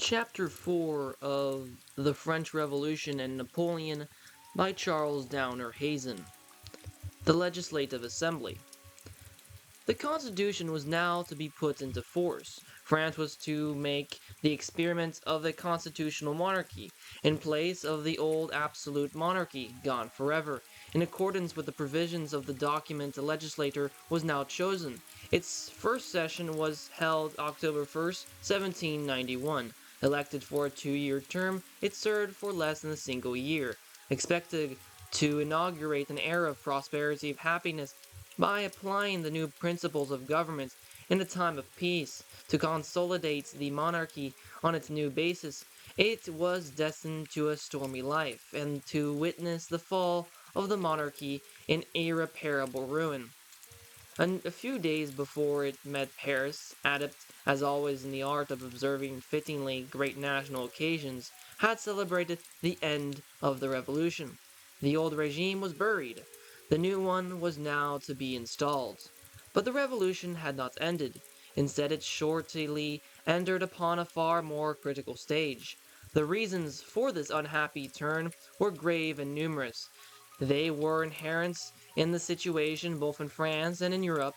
Chapter 4 of The French Revolution and Napoleon by Charles Hazen. The Legislative Assembly. The Constitution was now to be put into force. France was to make the experiment of a constitutional monarchy, in place of the old absolute monarchy, gone forever. In accordance with the provisions of the document, the legislature was now chosen. Its first session was held October 1st, 1791. Elected for a 2-year term, it served for less than a single year. Expected to inaugurate an era of prosperity and happiness by applying the new principles of government in a time of peace to consolidate the monarchy on its new basis, it was destined to a stormy life and to witness the fall of the monarchy in irreparable ruin. A few days before it met Paris, adept as always in the art of observing fittingly great national occasions, had celebrated the end of the revolution. The old regime was buried. The new one was now to be installed. But the revolution had not ended. Instead, it shortly entered upon a far more critical stage. The reasons for this unhappy turn were grave and numerous. They were inherent in the situation both in France and in Europe.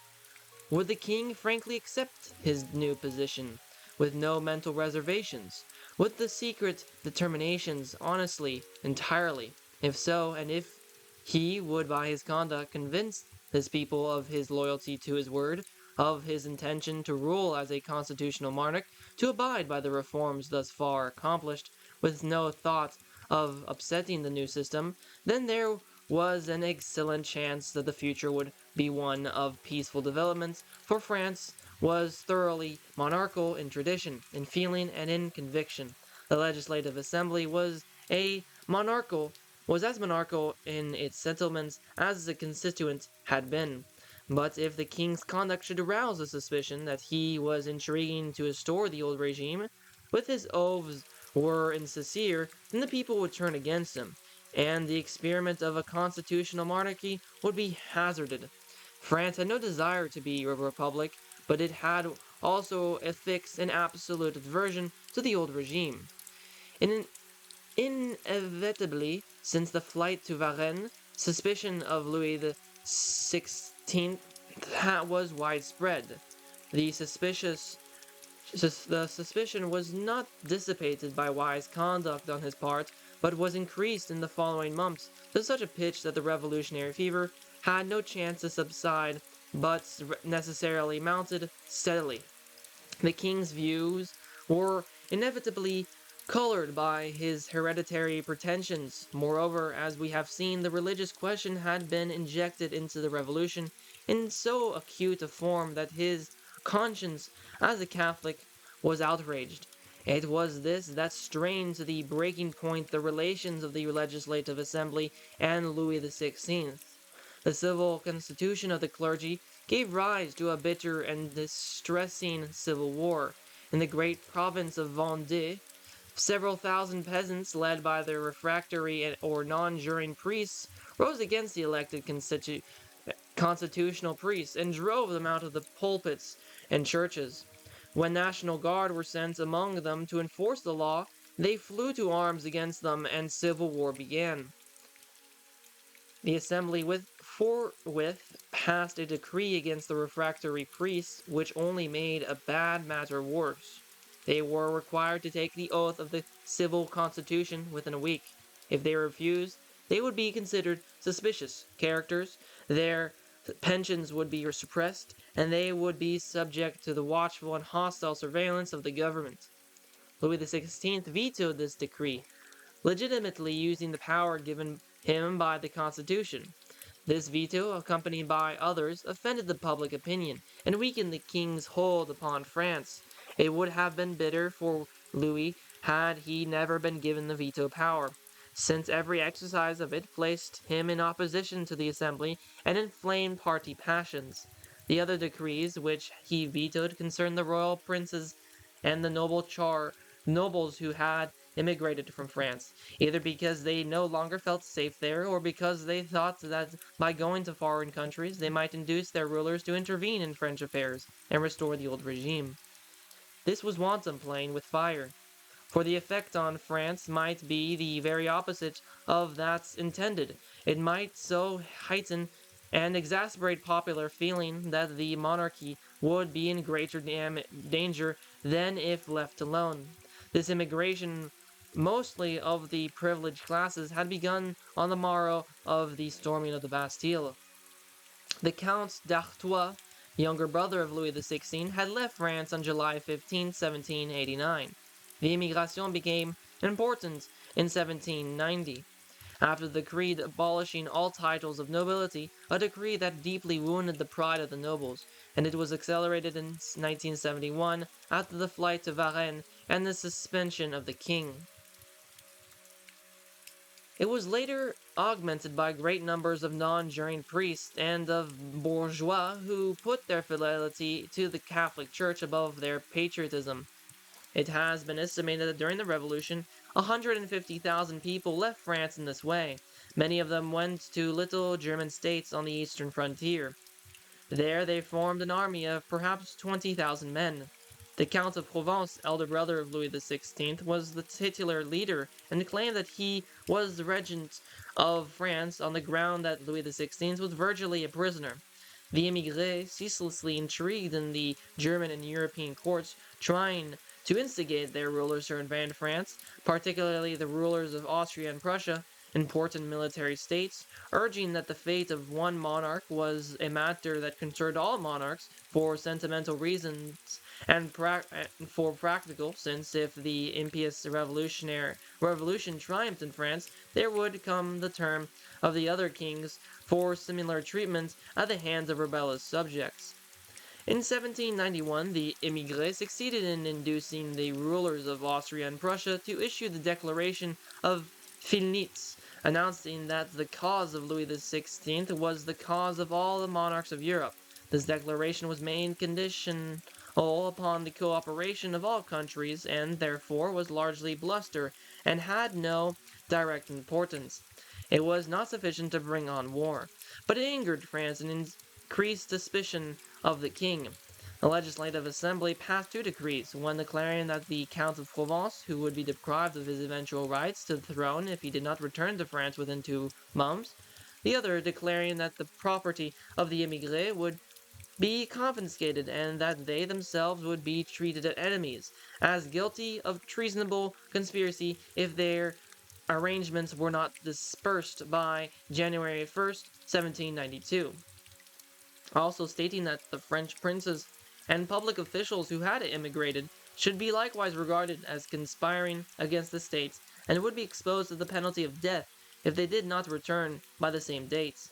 Would the king frankly accept his new position, with no mental reservations, with the secret determinations honestly, entirely? If so, and if he would by his conduct convince his people of his loyalty to his word, of his intention to rule as a constitutional monarch, to abide by the reforms thus far accomplished, with no thought of upsetting the new system, then there was an excellent chance that the future would be one of peaceful developments, for France was thoroughly monarchical in tradition, in feeling, and in conviction. The Legislative Assembly was as monarchical in its settlements as the constituent had been. But if the king's conduct should arouse the suspicion that he was intriguing to restore the old regime, with his oaths were insincere, then the people would turn against him, and the experiment of a constitutional monarchy would be hazarded. France had no desire to be a republic, but it had also a fixed and absolute aversion to the old regime. Inevitably, since the flight to Varennes, suspicion of Louis XVI was widespread. The suspicion was not dissipated by wise conduct on his part, but was increased in the following months to such a pitch that the revolutionary fever had no chance to subside, but necessarily mounted steadily. The king's views were inevitably colored by his hereditary pretensions. Moreover, as we have seen, the religious question had been injected into the revolution in so acute a form that his conscience as a Catholic was outraged. It was this that strained to the breaking point the relations of the Legislative Assembly and Louis XVI. The civil constitution of the clergy gave rise to a bitter and distressing civil war. In the great province of Vendée, several thousand peasants, led by their refractory or non-juring priests, rose against the elected constitutional priests and drove them out of the pulpits and churches. When National Guard were sent among them to enforce the law, they flew to arms against them and civil war began. The assembly forthwith passed a decree against the refractory priests, which only made a bad matter worse. They were required to take the oath of the civil constitution within a week. If they refused, they would be considered suspicious characters, their pensions would be suppressed, and they would be subject to the watchful and hostile surveillance of the government. Louis XVI vetoed this decree, legitimately using the power given him by the Constitution. This veto, accompanied by others, offended the public opinion and weakened the king's hold upon France. It would have been bitter for Louis had he never been given the veto power, since every exercise of it placed him in opposition to the Assembly and inflamed party passions. The other decrees which he vetoed concerned the royal princes and the nobles who had immigrated from France, either because they no longer felt safe there, or because they thought that by going to foreign countries they might induce their rulers to intervene in French affairs and restore the old regime. This was wanton playing with fire. for the effect on France might be the very opposite of that's intended. It might so heighten and exacerbate popular feeling that the monarchy would be in greater danger than if left alone. This immigration, mostly of the privileged classes, had begun on the morrow of the storming of the Bastille. The Count d'Artois, younger brother of Louis XVI, had left France on July 15, 1789. The immigration became important in 1790. After the decree abolishing all titles of nobility, a decree that deeply wounded the pride of the nobles, and it was accelerated in 1971 after the flight to Varennes and the suspension of the king. It was later augmented by great numbers of non-juring priests and of bourgeois who put their fidelity to the Catholic Church above their patriotism. It has been estimated that during the Revolution, 150,000 people left France in this way. Many of them went to little German states on the eastern frontier. There they formed an army of perhaps 20,000 men. The Count of Provence, elder brother of Louis XVI, was the titular leader and claimed that he was the regent of France on the ground that Louis XVI was virtually a prisoner. The émigrés, ceaselessly intrigued in the German and European courts, trying to instigate their rulers to invade France, particularly the rulers of Austria and Prussia, important military states, urging that the fate of one monarch was a matter that concerned all monarchs for sentimental reasons and for practical, since if the impious revolution triumphed in France, there would come the term of the other kings for similar treatment at the hands of rebellious subjects. In 1791, the émigrés succeeded in inducing the rulers of Austria and Prussia to issue the Declaration of Pillnitz, announcing that the cause of Louis XVI was the cause of all the monarchs of Europe. This declaration was made conditional upon the cooperation of all countries and therefore was largely bluster and had no direct importance. It was not sufficient to bring on war, but it angered France and increased suspicion of the king. The Legislative Assembly passed two decrees, one declaring that the Count of Provence, who would be deprived of his eventual rights to the throne if he did not return to France within 2 months, the other declaring that the property of the émigrés would be confiscated and that they themselves would be treated as enemies, as guilty of treasonable conspiracy if their arrangements were not dispersed by January 1st, 1792. Also stating that the French princes and public officials who had immigrated should be likewise regarded as conspiring against the states and would be exposed to the penalty of death if they did not return by the same dates.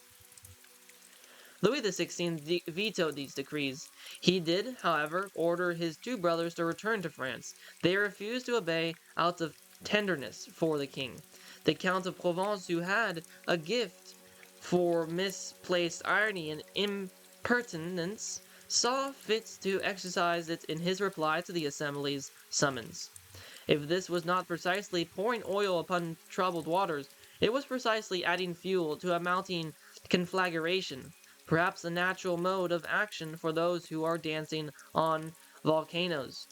Louis XVI vetoed these decrees. He did, however, order his two brothers to return to France. They refused to obey out of tenderness for the king. The Count of Provence, who had a gift for misplaced irony and impertinence, saw fit to exercise it in his reply to the Assembly's summons. If this was not precisely pouring oil upon troubled waters, it was precisely adding fuel to a mounting conflagration, perhaps a natural mode of action for those who are dancing on volcanoes.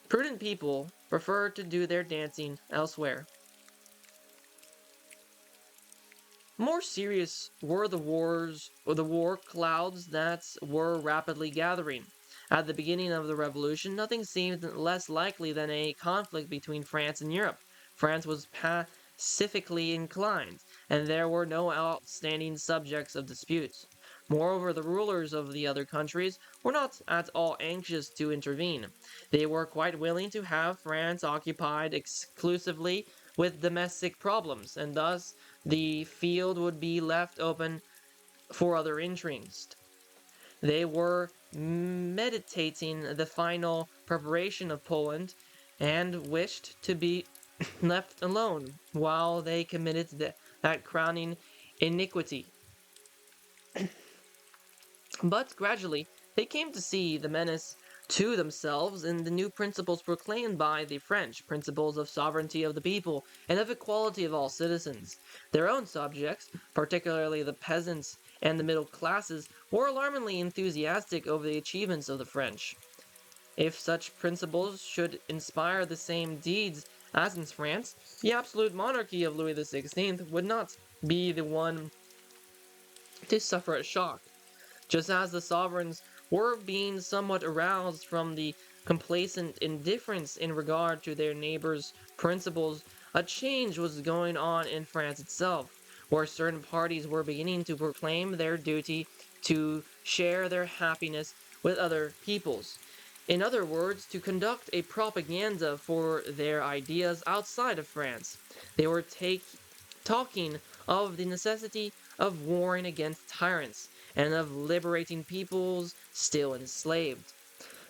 Prudent people prefer to do their dancing elsewhere. More serious were the war clouds that were rapidly gathering. At the beginning of the revolution, nothing seemed less likely than a conflict between France and Europe. France was pacifically inclined, and there were no outstanding subjects of dispute. Moreover, the rulers of the other countries were not at all anxious to intervene. They were quite willing to have France occupied exclusively with domestic problems, and thus the field would be left open for other interests. They were meditating the final preparation of Poland and wished to be left alone while they committed that crowning iniquity. But gradually, they came to see the menace to themselves in the new principles proclaimed by the French, principles of sovereignty of the people and of equality of all citizens. Their own subjects, particularly the peasants and the middle classes, were alarmingly enthusiastic over the achievements of the French. If such principles should inspire the same deeds as in France, the absolute monarchy of Louis XVI would not be the one to suffer a shock. Just as the sovereigns were being somewhat aroused from the complacent indifference in regard to their neighbors' principles, a change was going on in France itself, where certain parties were beginning to proclaim their duty to share their happiness with other peoples. In other words, to conduct a propaganda for their ideas outside of France. They were talking of the necessity of warring against tyrants and of liberating peoples still enslaved.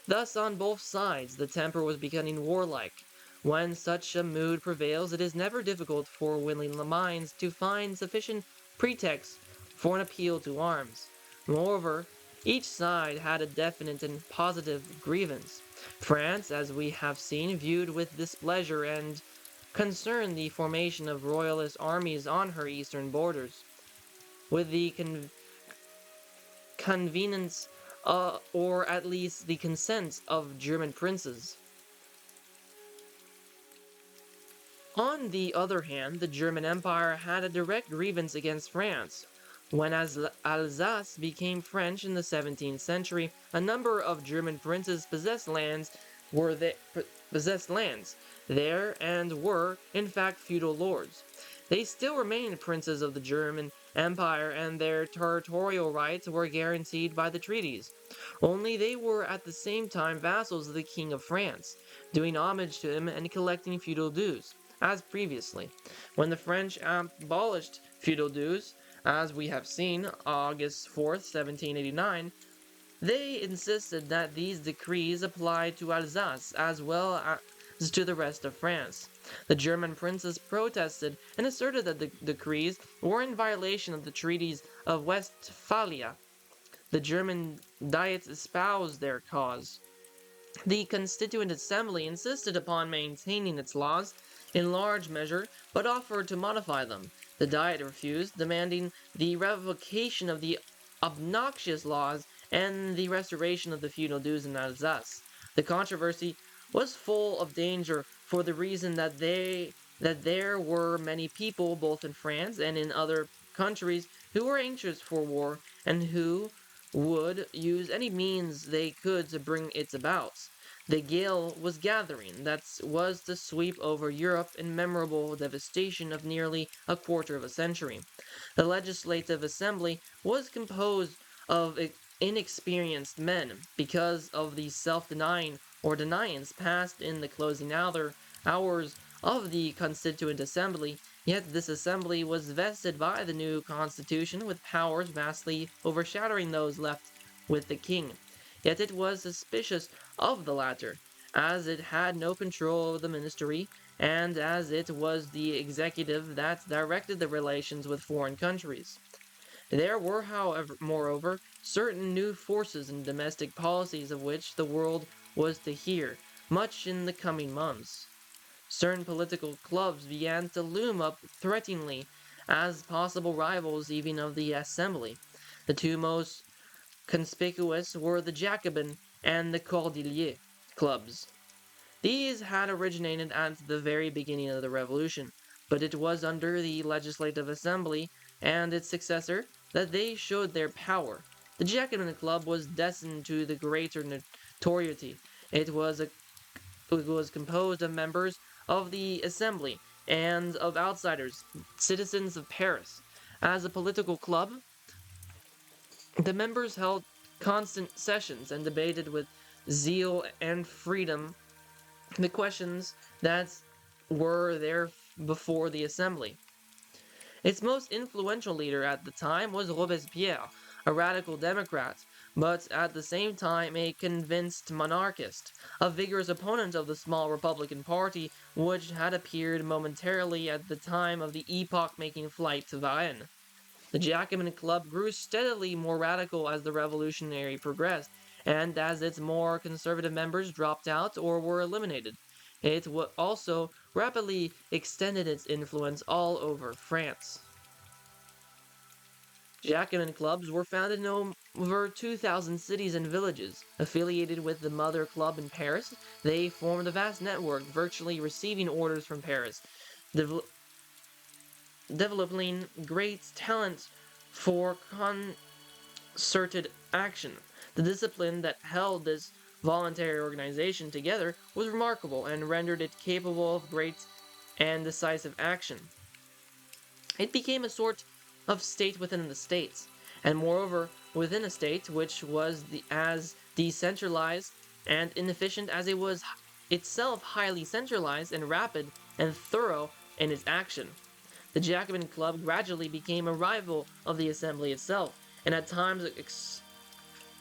Thus, on both sides, the temper was becoming warlike. When such a mood prevails, it is never difficult for willing minds to find sufficient pretext for an appeal to arms. Moreover, each side had a definite and positive grievance. France, as we have seen, viewed with displeasure and concern the formation of royalist armies on her eastern borders, with the convenience or at least the consent of German princes. On the other hand, the German Empire had a direct grievance against France. When Alsace became French in the 17th century, a number of German princes possessed lands there and were, in fact, feudal lords. They still remained princes of the German Empire, and their territorial rights were guaranteed by the treaties. Only they were at the same time vassals of the King of France, doing homage to him and collecting feudal dues, as previously. When the French abolished feudal dues, as we have seen, August 4th, 1789, they insisted that these decrees applied to Alsace as well as to the rest of France. The German princes protested and asserted that the decrees were in violation of the treaties of Westphalia. The German Diet espoused their cause. The Constituent Assembly insisted upon maintaining its laws in large measure, but offered to modify them. The Diet refused, demanding the revocation of the obnoxious laws and the restoration of the feudal dues in Alsace. The controversy was full of danger for the reason that there were many people, both in France and in other countries, who were anxious for war and who would use any means they could to bring it about. The gale was gathering that was to sweep over Europe in memorable devastation of nearly a quarter of a century. The Legislative Assembly was composed of inexperienced men because of the self-denying or deniance passed in the closing hours of the Constituent Assembly, yet this assembly was vested by the new constitution with powers vastly overshadowing those left with the king. Yet it was suspicious of the latter, as it had no control of the ministry, and as it was the executive that directed the relations with foreign countries. There were, however, moreover, certain new forces in domestic policies of which the world was to hear much in the coming months. Certain political clubs began to loom up threateningly as possible rivals even of the Assembly. The two most conspicuous were the Jacobin and the Cordelier clubs. These had originated at the very beginning of the Revolution, but it was under the Legislative Assembly and its successor that they showed their power. The Jacobin Club was destined to the greater notoriety. It was composed of members of the Assembly and of outsiders, citizens of Paris. As a political club, the members held constant sessions and debated with zeal and freedom the questions that were there before the assembly. Its most influential leader at the time was Robespierre, a radical Democrat, but at the same time a convinced monarchist, a vigorous opponent of the small Republican Party which had appeared momentarily at the time of the epoch-making flight to Varennes. The Jacobin Club grew steadily more radical as the revolutionary progressed, and as its more conservative members dropped out or were eliminated. It also rapidly extended its influence all over France. Jacobin clubs were founded over 2,000 cities and villages. Affiliated with the Mother Club in Paris, they formed a vast network, virtually receiving orders from Paris, developing great talent for concerted action. The discipline that held this voluntary organization together was remarkable and rendered it capable of great and decisive action. It became a sort of state within the states, and moreover within a state which was as decentralized and inefficient as it was itself highly centralized and rapid and thorough in its action. The Jacobin Club gradually became a rival of the Assembly itself, and at times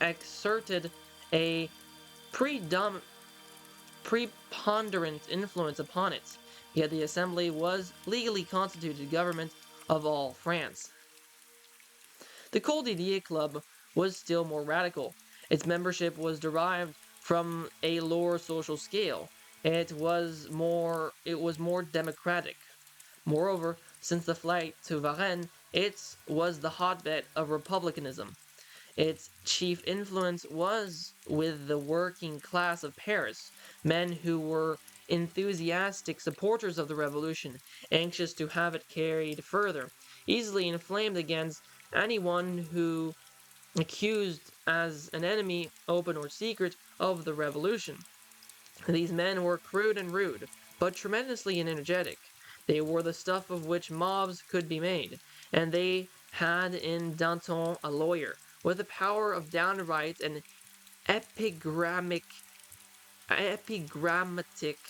exerted a preponderant influence upon it. Yet the Assembly was legally constituted government of all France. The Col Didier Club was still more radical. Its membership was derived from a lower social scale. It was more democratic. Moreover, since the flight to Varennes, it was the hotbed of republicanism. Its chief influence was with the working class of Paris, men who were enthusiastic supporters of the revolution, anxious to have it carried further, easily inflamed against anyone who accused as an enemy, open or secret, of the revolution. These men were crude and rude, but tremendously energetic. They were the stuff of which mobs could be made, and they had in Danton a lawyer, with the power of downright and epigrammatic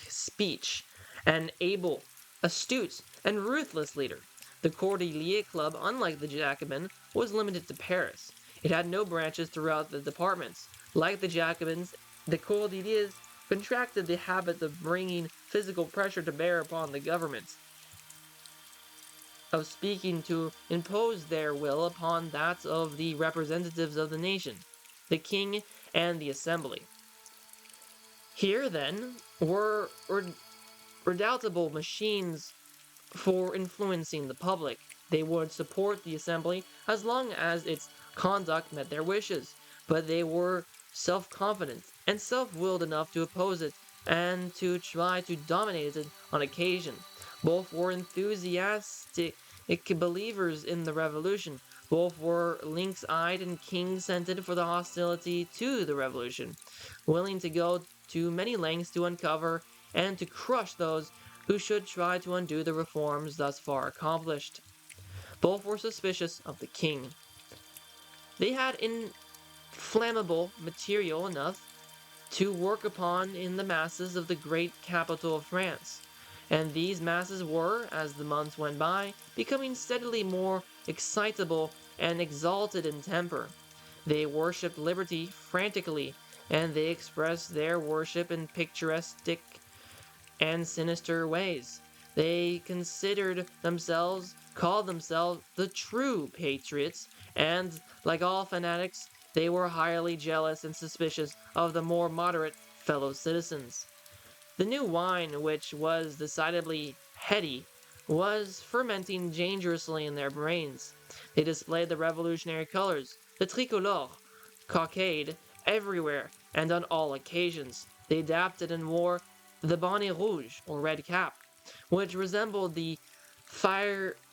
speech, an able, astute, and ruthless leader. The Cordelier Club, unlike the Jacobin, was limited to Paris. It had no branches throughout the departments. Like the Jacobins, the Cordeliers contracted the habit of bringing physical pressure to bear upon the government, of speaking to impose their will upon that of the representatives of the nation, the king and the assembly. Here, then, were redoubtable machines for influencing the public. They would support the assembly as long as its conduct met their wishes, but they were self-confident and self-willed enough to oppose it and to try to dominate it on occasion. Both were enthusiastic believers in the revolution. Both were lynx-eyed and king-scented for the hostility to the revolution, willing to go to many lengths to uncover and to crush those who should try to undo the reforms thus far accomplished. Both were suspicious of the king. They had inflammable material enough to work upon in the masses of the great capital of France, and these masses were, as the months went by, becoming steadily more excitable and exalted in temper. They worshipped liberty frantically, and they expressed their worship in picturesque and sinister ways. They called themselves the true patriots, and, like all fanatics, they were highly jealous and suspicious of the more moderate fellow citizens. The new wine, which was decidedly heady, was fermenting dangerously in their brains. They displayed the revolutionary colors, the tricolore, cockade, everywhere and on all occasions. They adapted and wore the bonnet rouge, or red cap, which resembled the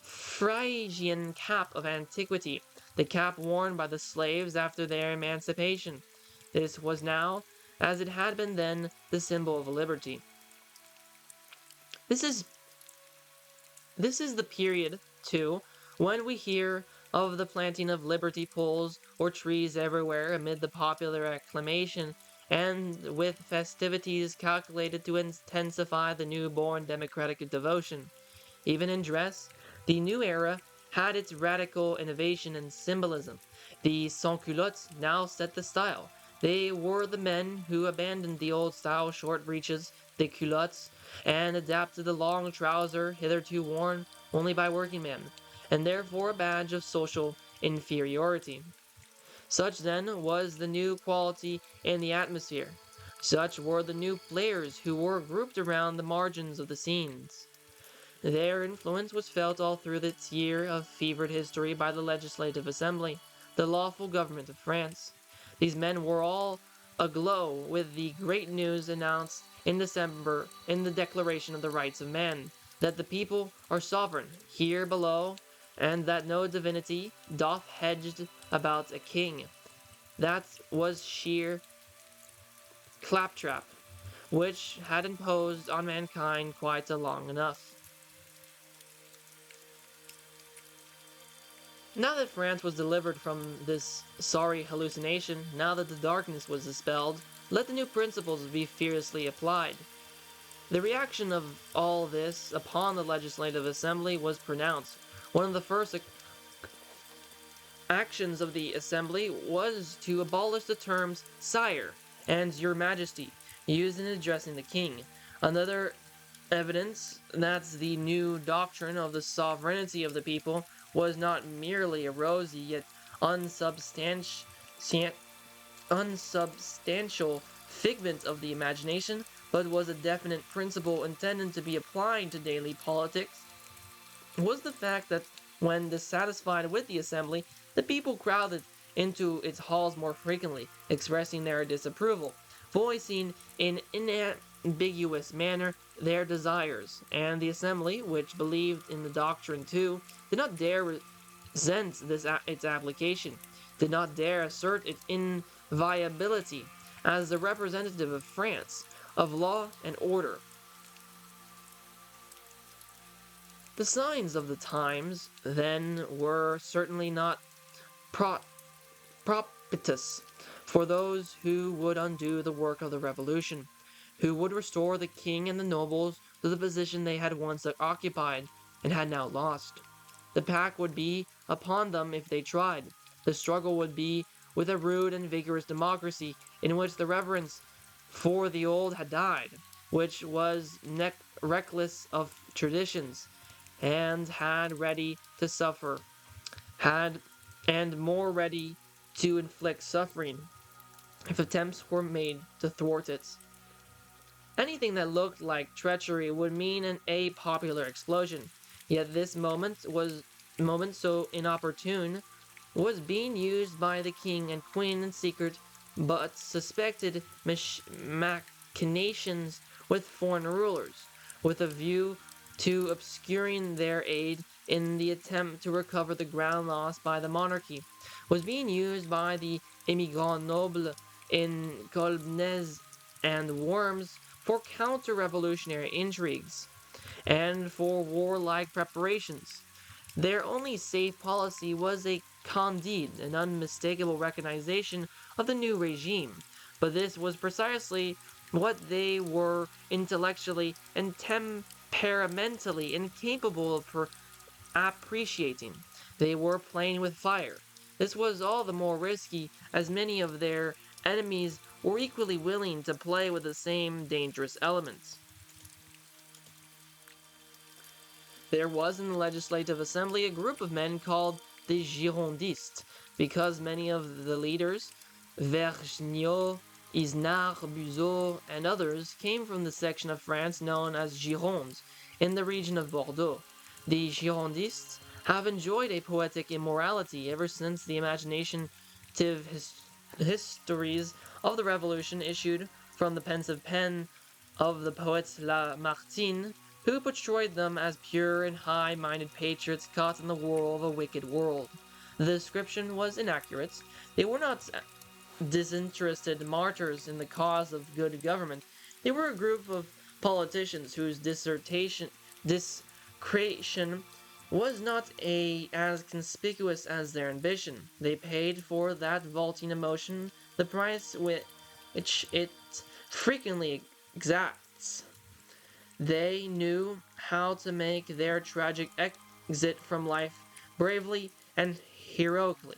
Phrygian cap of antiquity, the cap worn by the slaves after their emancipation. This was now, as it had been then, the symbol of liberty. This is the period, too, when we hear of the planting of liberty poles or trees everywhere amid the popular acclamation, and with festivities calculated to intensify the newborn democratic devotion. Even in dress, the new era had its radical innovation and symbolism. The sans-culottes now set the style. They were the men who abandoned the old-style short breeches, the culottes, and adapted the long trouser hitherto worn only by working men, and therefore a badge of social inferiority. Such then was the new quality in the atmosphere. Such were the new players who were grouped around the margins of the scenes. Their influence was felt all through its year of fevered history by the Legislative Assembly. The the lawful government of France. These men were all aglow with the great news announced in December in the Declaration of the Rights of Man, that the people are sovereign here below, and that no divinity doth hedge about a king. That was sheer claptrap, which had imposed on mankind quite long enough. Now that France was delivered from this sorry hallucination, now that the darkness was dispelled, let the new principles be fiercely applied. The reaction of all this upon the Legislative Assembly was pronounced. One of the first actions of the Assembly was to abolish the terms "Sire" and "Your Majesty" used in addressing the king. Another evidence that the new doctrine of the sovereignty of the people was not merely a rosy yet unsubstantial figment of the imagination, but was a definite principle intended to be applied to daily politics, was the fact that when dissatisfied with the assembly, the people crowded into its halls more frequently, expressing their disapproval, voicing in ambiguous manner their desires, and the assembly, which believed in the doctrine too, did not dare resent its application, did not dare assert its inviolability as the representative of France, of law and order. The signs of the times, then, were certainly not propitious for those who would undo the work of the revolution, who would restore the king and the nobles to the position they had once occupied and had now lost. The pack would be upon them if they tried. The struggle would be with a rude and vigorous democracy in which the reverence for the old had died, which was reckless of traditions, and had ready to suffer, and more ready to inflict suffering if attempts were made to thwart it. Anything that looked like treachery would mean a popular explosion. Yet this moment so inopportune was being used by the king and queen in secret, but suspected machinations with foreign rulers, with a view to obscuring their aid in the attempt to recover the ground lost by the monarchy, was being used by the émigrants nobles in Colbnez and Worms for counter-revolutionary intrigues and for warlike preparations. Their only safe policy was a candide, an unmistakable recognition of the new regime, but this was precisely what they were intellectually and temperamentally incapable of appreciating. They were playing with fire. This was all the more risky as many of their enemies were equally willing to play with the same dangerous elements. There was in the Legislative Assembly a group of men called the Girondists, because many of the leaders, Vergniaud, Isnard, Buzot, and others, came from the section of France known as Gironde, in the region of Bordeaux. The Girondists have enjoyed a poetic immortality ever since the imaginative histories of the Revolution issued from the pensive pen of the poet Lamartine, who portrayed them as pure and high-minded patriots caught in the whirl of a wicked world. The description was inaccurate. They were not disinterested martyrs in the cause of good government. They were a group of politicians whose discretion was not as conspicuous as their ambition. They paid for that vaulting emotion the price which it frequently exacts. They knew how to make their tragic exit from life bravely and heroically.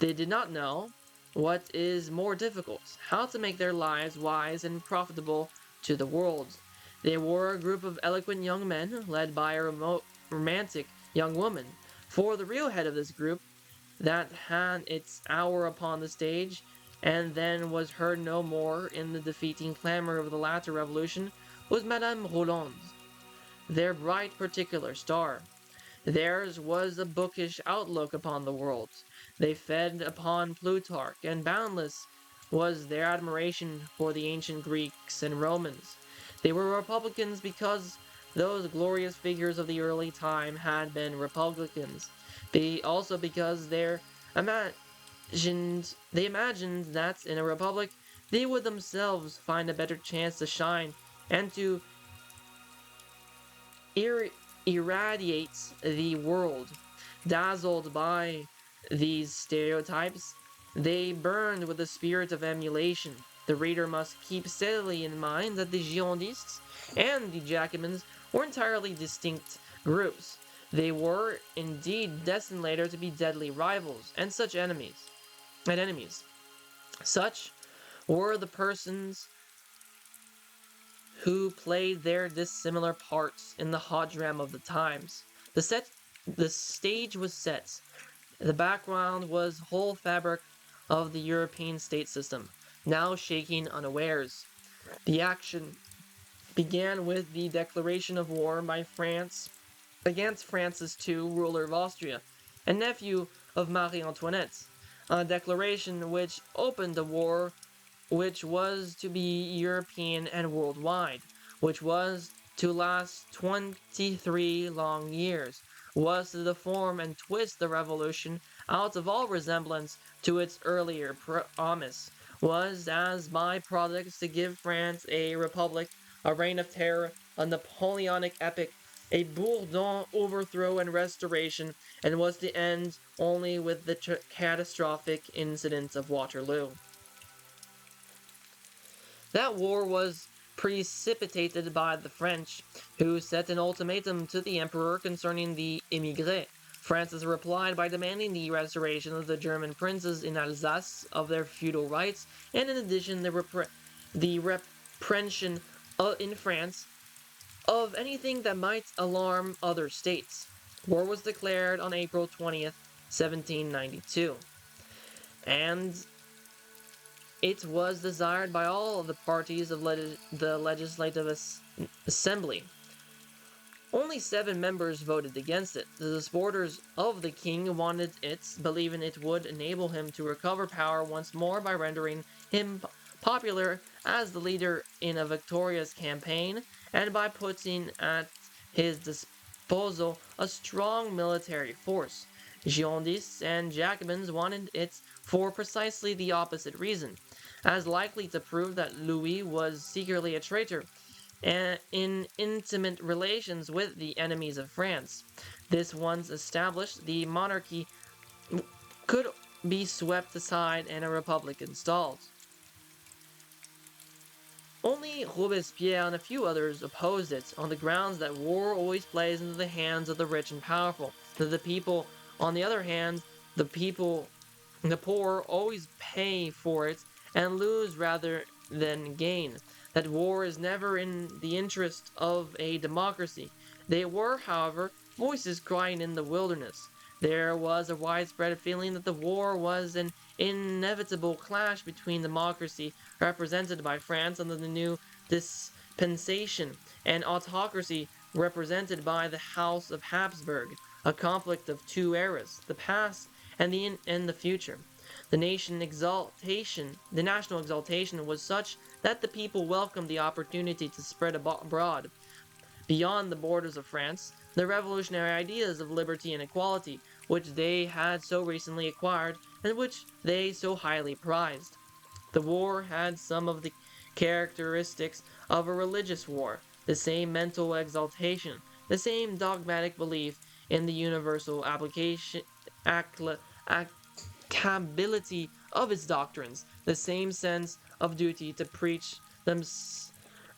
They did not know, what is more difficult, how to make their lives wise and profitable to the world. They were a group of eloquent young men, led by a romantic young woman. For the real head of this group, that had its hour upon the stage, and then was heard no more in the defeating clamor of the latter revolution, was Madame Roland, their bright particular star. Theirs was a bookish outlook upon the world. They fed upon Plutarch, and boundless was their admiration for the ancient Greeks and Romans. They were Republicans because those glorious figures of the early time had been Republicans. Also because they imagined that in a republic they would themselves find a better chance to shine and to ir- irradiate the world. Dazzled by these stereotypes, they burned with the spirit of emulation. The reader must keep steadily in mind that the Girondists and the Jacobins were entirely distinct groups. They were indeed destined later to be deadly rivals and enemies. Such were the persons who played their dissimilar parts in the hot drama of the times. The stage was set. The background was whole fabric of the European state system, now shaking unawares. The action began with the declaration of war by France against Francis II, ruler of Austria, and nephew of Marie Antoinette, a declaration which opened the war which was to be European and worldwide, which was to last 23 long years, was to deform and twist the revolution out of all resemblance to its earlier promise, was as by-products to give France a republic, a reign of terror, a Napoleonic epic, a Bourdon overthrow and restoration, and was to end only with the catastrophic incident of Waterloo. That war was precipitated by the French, who set an ultimatum to the emperor concerning the émigrés. Francis replied by demanding the restoration of the German princes in Alsace of their feudal rights, and in addition the repression in France of anything that might alarm other states. War was declared on April 20th, 1792, and it was desired by all the parties of the Legislative Assembly. Only 7 members voted against it. The supporters of the king wanted it, believing it would enable him to recover power once more by rendering him popular as the leader in a victorious campaign, and by putting at his disposal a strong military force. Girondists and Jacobins wanted it for precisely the opposite reason, as likely to prove that Louis was secretly a traitor in intimate relations with the enemies of France. This once established, the monarchy could be swept aside and a republic installed. Only Robespierre and a few others opposed it on the grounds that war always plays into the hands of the rich and powerful, that the people, on the other hand, the poor always pay for it and lose rather than gain, that war is never in the interest of a democracy. There were, however, voices crying in the wilderness. There was a widespread feeling that the war was an inevitable clash between democracy, represented by France under the new dispensation, and autocracy, represented by the House of Habsburg, a conflict of 2 eras, the past and the future. The national exaltation was such that the people welcomed the opportunity to spread abroad, beyond the borders of France, the revolutionary ideas of liberty and equality, which they had so recently acquired and which they so highly prized. The war had some of the characteristics of a religious war, the same mental exaltation, the same dogmatic belief in the universal applicability of its doctrines, the same sense of duty to preach them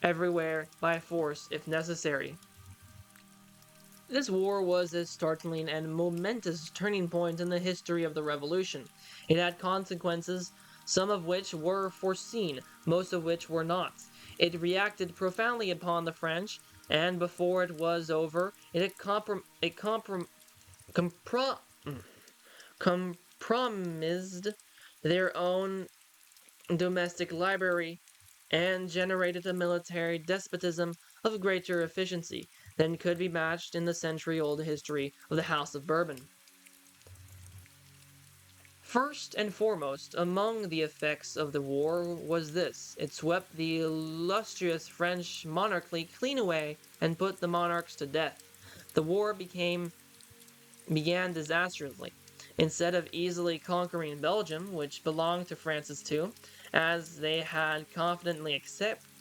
everywhere by force if necessary. This war was a startling and momentous turning point in the history of the revolution. It had consequences, some of which were foreseen, most of which were not. It reacted profoundly upon the French, and before it was over, it compromised their own domestic library and generated a military despotism of greater efficiency than could be matched in the century-old history of the House of Bourbon. First and foremost among the effects of the war was this: it swept the illustrious French monarchy clean away and put the monarchs to death. The war began disastrously. Instead of easily conquering Belgium, which belonged to Francis too, as they had confidently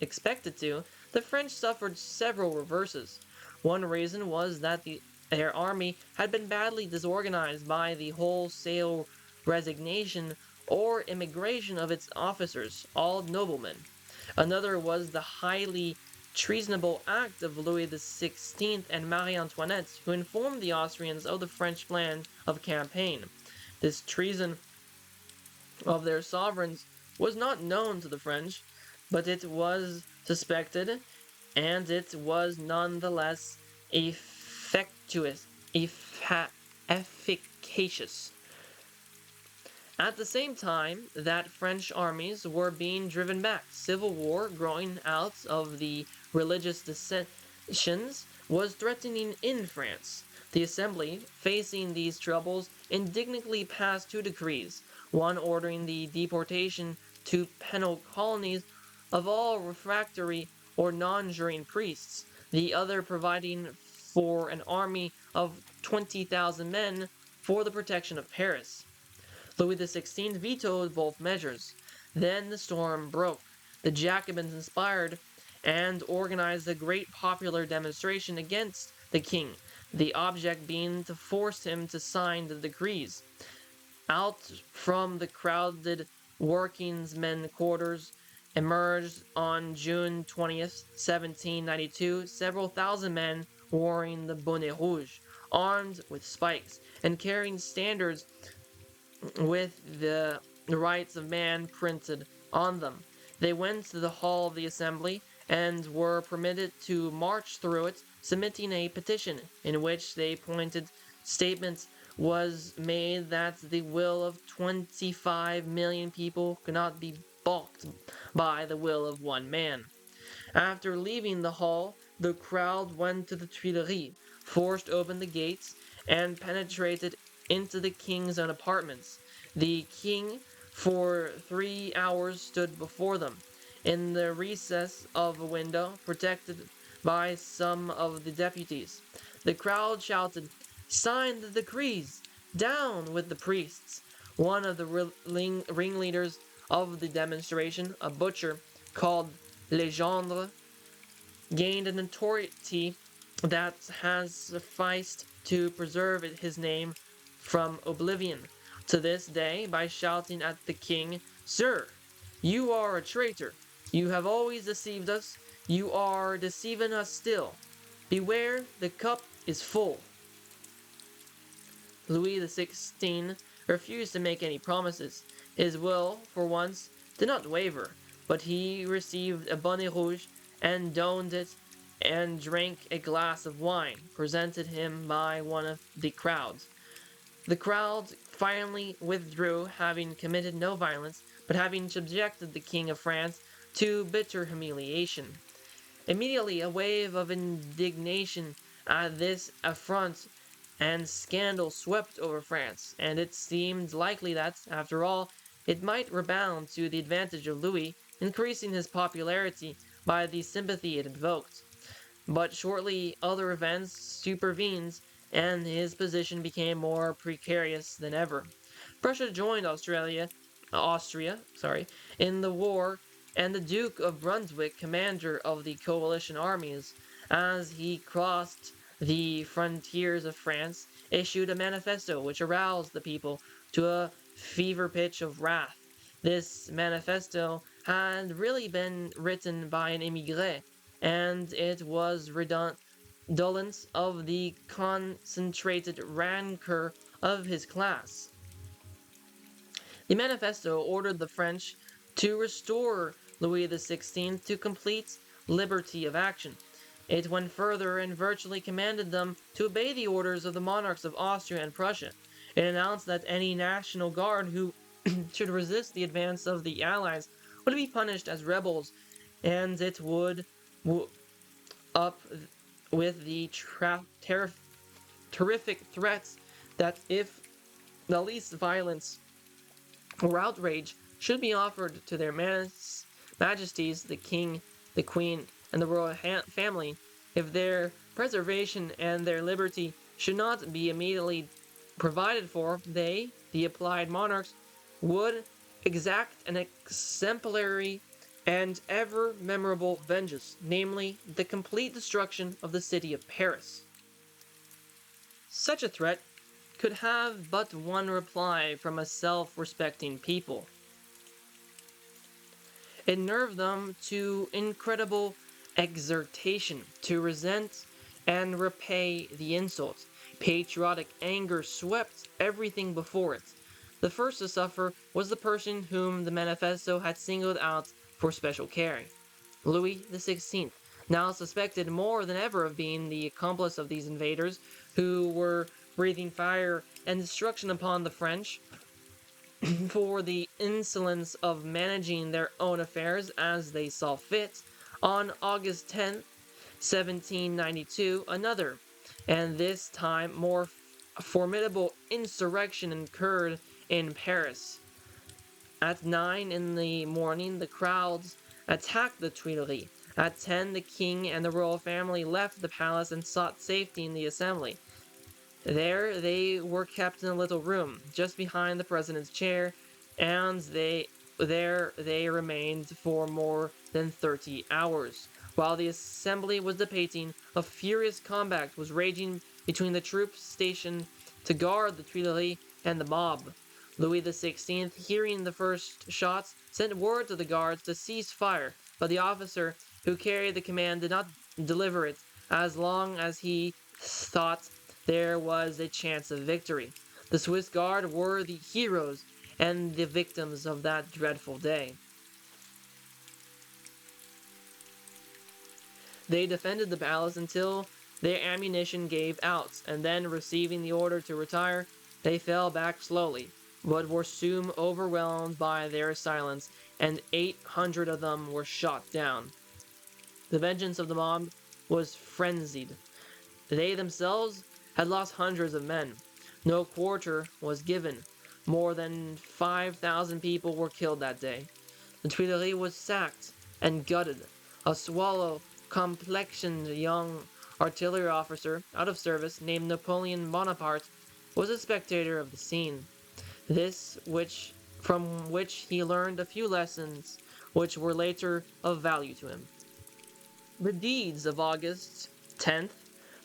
expected to, the French suffered several reverses. One reason was that their army had been badly disorganized by the wholesale resignation or immigration of its officers, all noblemen. Another was the highly treasonable act of Louis XVI and Marie Antoinette, who informed the Austrians of the French plan of campaign. This treason of their sovereigns was not known to the French, but it was suspected, and it was nonetheless efficacious. At the same time that French armies were being driven back, civil war growing out of the religious dissensions was threatening in France. The Assembly, facing these troubles, indignantly passed two decrees, one ordering the deportation to penal colonies of all refractory or non-juring priests, the other providing for an army of 20,000 men for the protection of Paris. Louis XVI vetoed both measures. Then the storm broke. The Jacobins inspired and organized a great popular demonstration against the king, the object being to force him to sign the decrees. Out from the crowded workingmen's quarters emerged on June 20th, 1792, several thousand men wearing the bonnet rouge, armed with spikes, and carrying standards with the rights of man printed on them. They went to the hall of the assembly and were permitted to march through it, submitting a petition in which they pointed statements was made that the will of 25 million people could not be balked by the will of one man. After leaving the hall, the crowd went to the Tuileries, forced open the gates, and penetrated into the king's own apartments. The king, for 3 hours, stood before them, in the recess of a window, protected by some of the deputies. The crowd shouted, "Sign the decrees! Down with the priests!" One of the ringleaders of the demonstration, a butcher called Legendre, gained a notoriety that has sufficed to preserve his name from oblivion to this day by shouting at the king, "Sir, you are a traitor. You have always deceived us. You are deceiving us still. Beware, the cup is full." Louis XVI refused to make any promises. His will, for once, did not waver, but he received a bonnet rouge and donned it and drank a glass of wine presented him by one of the crowds. The crowd finally withdrew, having committed no violence, but having subjected the King of France to bitter humiliation. Immediately a wave of indignation at this affront and scandal swept over France, and it seemed likely that, after all, it might rebound to the advantage of Louis, increasing his popularity by the sympathy it invoked. But shortly other events supervened, and his position became more precarious than ever. Prussia joined Austria, in the war, and the Duke of Brunswick, commander of the coalition armies, as he crossed the frontiers of France, issued a manifesto which aroused the people to a fever pitch of wrath. This manifesto had really been written by an émigré, and it was redolent of the concentrated rancor of his class. The manifesto ordered the French to restore Louis XVI to complete liberty of action. It went further and virtually commanded them to obey the orders of the monarchs of Austria and Prussia. It announced that any National Guard who should resist the advance of the Allies would be punished as rebels, and it would up with the terrific threats that if the least violence or outrage should be offered to their majesties, the king, the queen, and the royal family, if their preservation and their liberty should not be immediately provided for, they, the applied monarchs, would exact an exemplary and ever memorable vengeance, namely the complete destruction of the city of Paris. Such a threat could have but one reply from a self-respecting people. It nerved them to incredible exertion, to resent and repay the insult. Patriotic anger swept everything before it. The first to suffer was the person whom the manifesto had singled out for special care. Louis XVI, now suspected more than ever of being the accomplice of these invaders, who were breathing fire and destruction upon the French, for the insolence of managing their own affairs as they saw fit, on August 10th, 1792, another, and this time more formidable insurrection occurred in Paris. At 9 in the morning, the crowds attacked the Tuileries. At 10, the king and the royal family left the palace and sought safety in the assembly. There they were kept in a little room, just behind the president's chair, and there they remained for more than 30 hours. While the assembly was debating, a furious combat was raging between the troops stationed to guard the Tuileries and the mob. Louis XVI, hearing the first shots, sent word to the guards to cease fire, but the officer who carried the command did not deliver it as long as he thought there was a chance of victory. The Swiss Guard were the heroes and the victims of that dreadful day. They defended the palace until their ammunition gave out, and then, receiving the order to retire, they fell back slowly, but were soon overwhelmed by their assailants, and 800 of them were shot down. The vengeance of the mob was frenzied. They themselves had lost hundreds of men. No quarter was given. More than 5,000 people were killed that day. The Tuileries was sacked and gutted. A swallow-complexioned young artillery officer, out of service, named Napoleon Bonaparte, was a spectator of the scene. From which he learned a few lessons which were later of value to him. The deeds of August 10th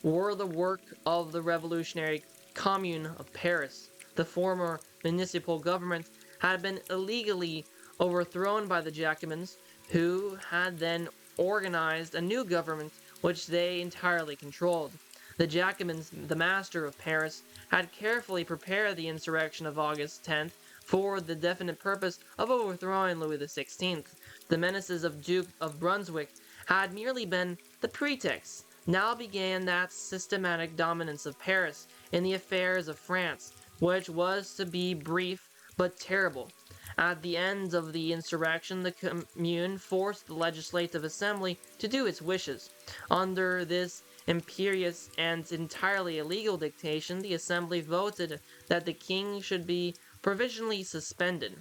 were the work of the Revolutionary Commune of Paris. The former municipal government had been illegally overthrown by the Jacobins, who had then organized a new government which they entirely controlled. The Jacobins, the master of Paris, had carefully prepared the insurrection of August 10th for the definite purpose of overthrowing Louis XVI. The menaces of Duke of Brunswick had merely been the pretext. Now began that systematic dominance of Paris in the affairs of France, which was to be brief but terrible. At the end of the insurrection, the Commune forced the Legislative Assembly to do its wishes. Under this imperious and entirely illegal dictation, the Assembly voted that the king should be provisionally suspended.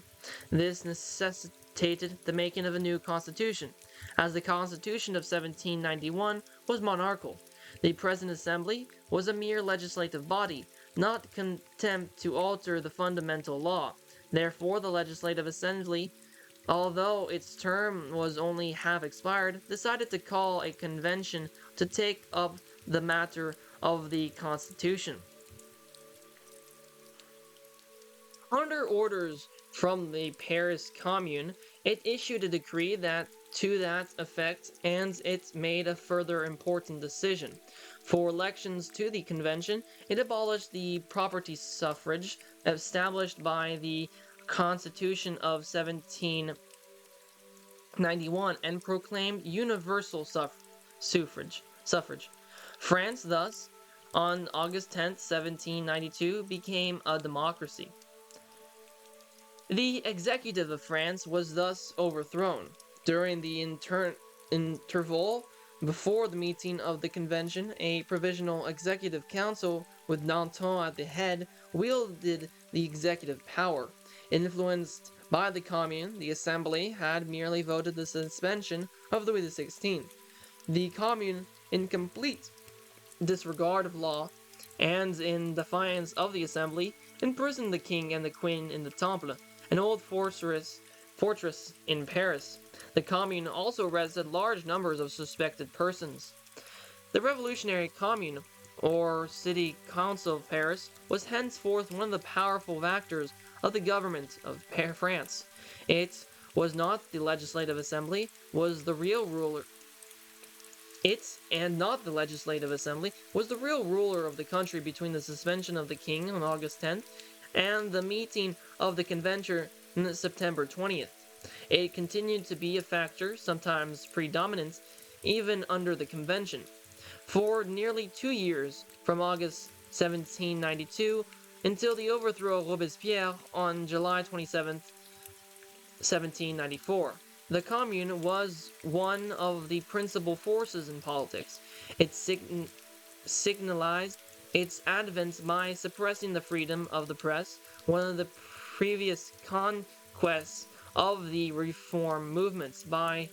This necessitated the making of a new constitution, as the Constitution of 1791 was monarchical. The present Assembly was a mere legislative body, not contempt to alter the fundamental law. Therefore, the Legislative Assembly, although its term was only half expired, decided to call a convention to take up the matter of the Constitution. Under orders from the Paris Commune, it issued a decree to that effect, and it made a further important decision. For elections to the convention, it abolished the property suffrage established by the Constitution of 1791 and proclaimed universal suffrage. France thus, on August 10, 1792, became a democracy. The executive of France was thus overthrown. During the interval, Before the meeting of the convention, a provisional executive council with Danton at the head wielded the executive power. Influenced by the Commune, the Assembly had merely voted the suspension of Louis XVI. The Commune, in complete disregard of law, and in defiance of the Assembly, imprisoned the king and the queen in the Temple, an old fortress in Paris. The Commune also arrested large numbers of suspected persons. The Revolutionary Commune, or City Council of Paris, was henceforth one of the powerful factors of the government of France. It was not the Legislative Assembly, was the real ruler. It, and not the Legislative Assembly, was the real ruler of the country between the suspension of the king on August 10th and the meeting of the convention on September 20th. It continued to be a factor, sometimes predominant, even under the convention. For nearly 2 years, from August 1792 until the overthrow of Robespierre on July 27th, 1794. The Commune was one of the principal forces in politics. It signalized its advent by suppressing the freedom of the press, one of the previous conquests of the reform movements, by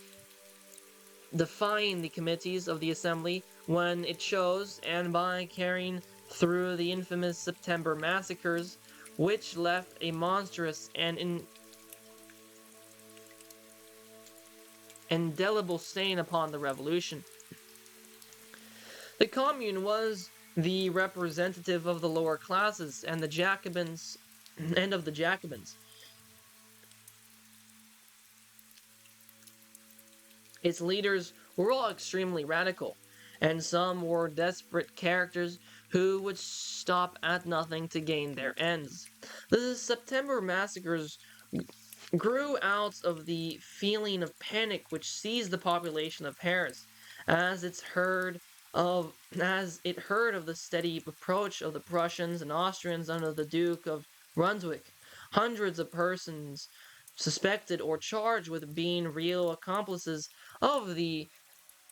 defying the committees of the Assembly when it chose, and by carrying through the infamous September massacres, which left a monstrous and indelible stain upon the revolution. The Commune was the representative of the lower classes and the Jacobins and of the Jacobins. Its leaders were all extremely radical, and some were desperate characters who would stop at nothing to gain their ends. The September massacres grew out of the feeling of panic which seized the population of Paris as it heard of the steady approach of the Prussians and Austrians under the Duke of Brunswick. Hundreds of persons suspected or charged with being real accomplices of the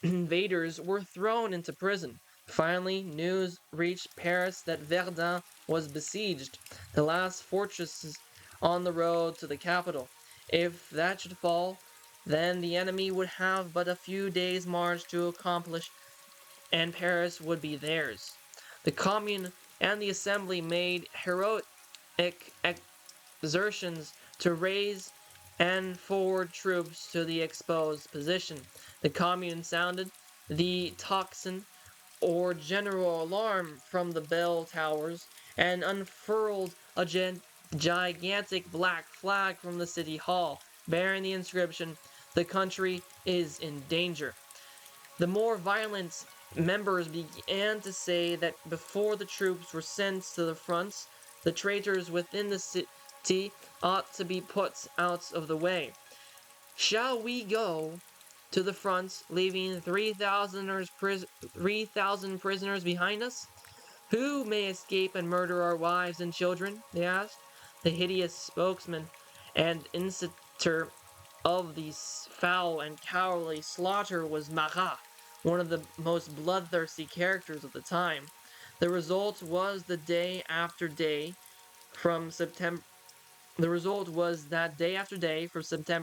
invaders were thrown into prison. Finally, news reached Paris that Verdun was besieged, the last fortress on the road to the capital. If that should fall, then the enemy would have but a few days' march to accomplish, and Paris would be theirs. The Commune and the Assembly made heroic exertions to raise and forward troops to the exposed position. The Commune sounded the tocsin, or general alarm, from the bell towers, and unfurled a gigantic black flag from the city hall, bearing the inscription, "The country is in danger." The more violent members began to say that before the troops were sent to the fronts, the traitors within the city ought to be put out of the way. Shall we go to the front, leaving 3,000 prisoners behind us? Who may escape and murder our wives and children? They asked. The hideous spokesman and inciter of the foul and cowardly slaughter was Marat, one of the most bloodthirsty characters of the time. The result was that day after day, from September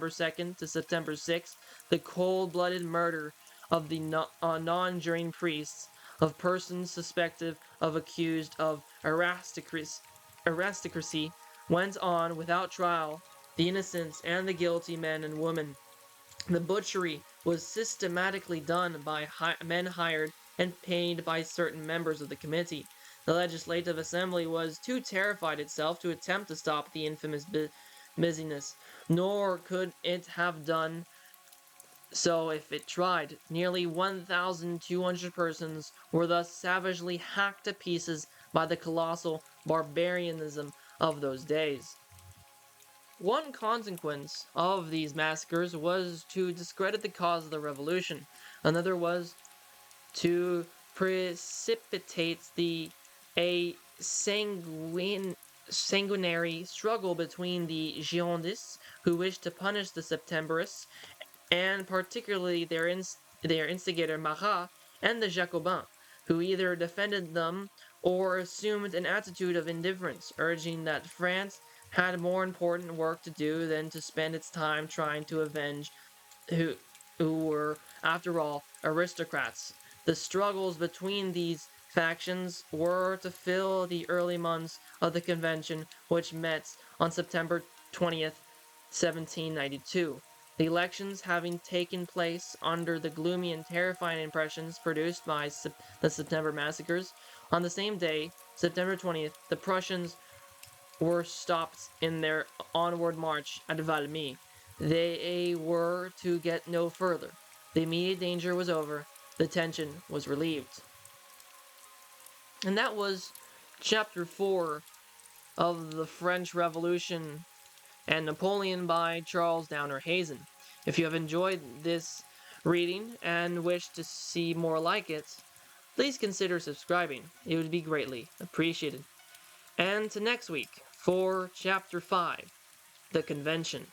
2nd to September 6th, the cold-blooded murder of the non-juring priests, of persons suspected of accused of aristocracy, went on without trial, the innocent and the guilty men and women. The butchery was systematically done by men hired and paid by certain members of the committee. The Legislative Assembly was too terrified itself to attempt to stop the infamous business, nor could it have done so if it tried. Nearly 1,200 persons were thus savagely hacked to pieces by the colossal barbarianism of those days. One consequence of these massacres was to discredit the cause of the revolution. Another was to precipitate a sanguinary struggle between the Girondists, who wished to punish the Septembrists, and particularly their their instigator Marat and the Jacobins, who either defended them or assumed an attitude of indifference, urging that France had more important work to do than to spend its time trying to avenge who, who were, after all, aristocrats. The struggles between these factions were to fill the early months of the convention, which met on September 20th, 1792. The elections having taken place under the gloomy and terrifying impressions produced by the September massacres, on the same day, September 20th, the Prussians were stopped in their onward march at Valmy. They were to get no further. The immediate danger was over. The tension was relieved. And that was chapter 4 of the French Revolution and Napoleon by Charles Hazen. If you have enjoyed this reading and wish to see more like it, please consider subscribing. It would be greatly appreciated. And to next week for chapter 5, the convention.